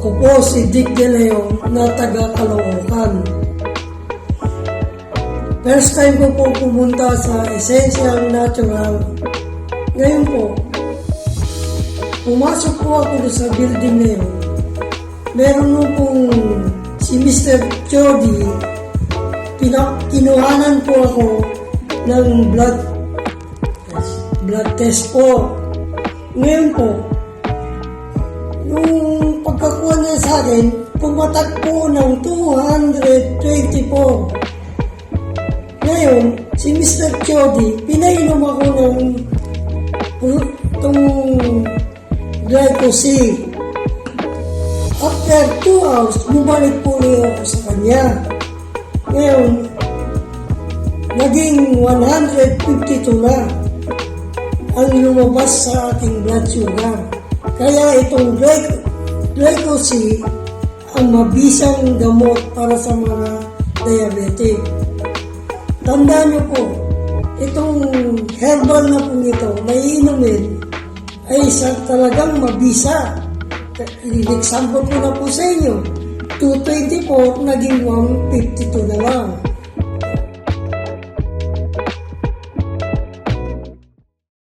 Ako po si Dick De Leon na taga Caloocan. First time ko po pumunta sa Essential Natural. Ngayon po, pumasok po ako sa building na yun. Meron mo pong si Mr. Jody, kinuhanan po ako ng blood test po. Ngayon po, yung pagkakuha niya sa akin, pumatak po ng 224. Ngayon, si Mr. Jody, pinainom ako ng itong glycosi. After 2 hours, bumalik po niya ako sa kanya. Ngayon, naging 152 na ang lumabas sa ating blood sugar. Kaya itong glycosi ang mabisang gamot para sa mga diabetic. Tandaan niyo po, itong herbal na po ito, na iinumin, ay talagang mabisa. Example ko na po sa inyo, 224 naging 152 na lang.